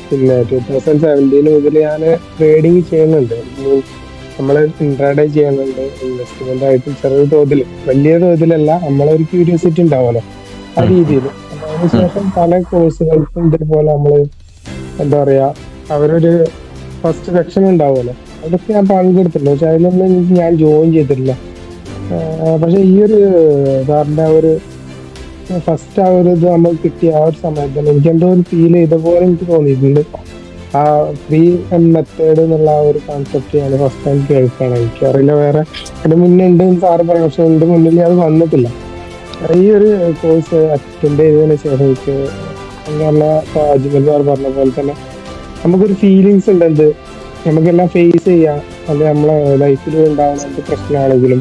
പിന്നെ 2017 മുതൽ ഞാൻ ട്രേഡിങ് ചെയ്യുന്നുണ്ട്. നമ്മള് ഇൻട്രാഡേ ചെയ്യുന്നുണ്ട്, ഇൻവെസ്റ്റ്മെന്റ് ആയിട്ട് ചെറിയ തോതിൽ, വലിയ തോതിലല്ല, നമ്മളൊരു ക്യൂരിയോസിറ്റി ഉണ്ടാവുമല്ലോ ആ ഉം, ഉം, രീതിയിൽ. ഉം, അതിനുശേഷം പല കോഴ്സുകൾക്കും ഇതേപോലെ നമ്മള് എന്താ പറയാ, അവരൊരു ഫസ്റ്റ് സെക്ഷൻ ഉണ്ടാവുമല്ലോ, അതൊക്കെ ഞാൻ പങ്കെടുത്തിട്ടുണ്ട്. പക്ഷെ അതിലൊന്നും ഞാൻ ജോയിൻ ചെയ്തിട്ടില്ല. പക്ഷെ ഈ ഒരു സാറിന്റെ ആ ഒരു ഫസ്റ്റ് ആ ഒരു ഇത് നമ്മൾ കിട്ടിയ ആ ഒരു സമയത്ത് തന്നെ എനിക്ക് എന്തോ ഒരു ഫീൽ ചെയ്ത പോലെ എനിക്ക് തോന്നിയിട്ടുണ്ട്. ആ ഫ്രീ മെത്തേഡ് എന്നുള്ള ആ ഒരു കോൺസെപ്റ്റ് ഞാൻ ഫസ്റ്റ് ടൈം കേൾക്കുകയാണ്. എനിക്കറിയില്ല വേറെ അതിന് മുന്നേ ഉണ്ട് എന്ന് സാറ് പറയും, പക്ഷെ എന്റെ മുന്നിൽ അത് വന്നിട്ടില്ല. ഈ ഒരു കോഴ്സ് അറ്റൻഡ് ചെയ്തതിനു ശേഷം എനിക്ക് എന്ന് പറഞ്ഞാൽ ഇപ്പൊ അജ്മൽ സാർ പറഞ്ഞ പോലെ തന്നെ നമുക്കൊരു ഫീലിങ്സ് ഉണ്ട്. എന്ത് നമുക്കെല്ലാം ഫേസ് ചെയ്യാം, അത് നമ്മളെ ലൈഫിൽ ഉണ്ടാവുന്ന എന്ത് പ്രശ്നമാണെങ്കിലും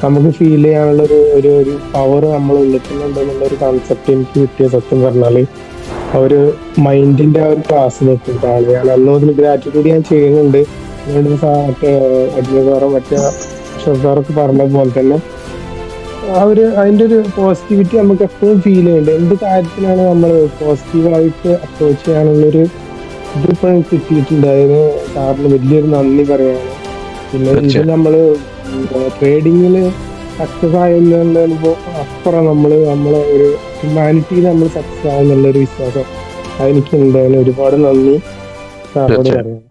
നമുക്ക് ഫീൽ ചെയ്യാനുള്ള ഒരു പവർ നമ്മൾ ഉള്ളിക്കുന്നുണ്ട് എന്നുള്ള ഒരു കോൺസെപ്റ്റ് എനിക്ക് കിട്ടിയ സത്യം പറഞ്ഞാല് ആ ഒരു മൈൻഡിന്റെ ആ ഒരു ക്ലാസ് നിൽക്കുന്നതാണ്. ഞാൻ അന്ന് മുതൽ ഗ്രാറ്റിറ്റ്യൂഡ് ഞാൻ ചെയ്യുന്നുണ്ട്. അതുകൊണ്ട് മറ്റേ അജ്മൽ സാറും മറ്റേ അഷ്റഫ് സാറൊക്കെ പറഞ്ഞ പോലെ തന്നെ ആ ഒരു അതിന്റെ ഒരു പോസിറ്റിവിറ്റി നമുക്ക് എപ്പോഴും ഫീൽ ചെയ്യുന്നുണ്ട്. എന്ത് കാര്യത്തിലാണ് നമ്മൾ പോസിറ്റീവായിട്ട് അപ്രോച്ച് ചെയ്യാനുള്ളൊരു ഇതിപ്പോ കിട്ടിയിട്ടുണ്ട്. അതിന് സാറിന് വലിയൊരു നന്ദി പറയാണ്. പിന്നെ ഇത് തീർച്ചയായും. നമ്മള് ട്രേഡിങ്ങില് സക്സസ് ആയെന്നുള്ളതിപ്പോ അപ്പുറം നമ്മളെ ഒരു ഹ്യൂമാനിറ്റിയിൽ നമ്മൾ സക്സസ് ആവുന്നുള്ള ഒരു വിശ്വാസം അതെനിക്കുണ്ട്. അതിന് ഒരുപാട് നന്ദി സാറോട് തീർച്ചയായും. പറയാം.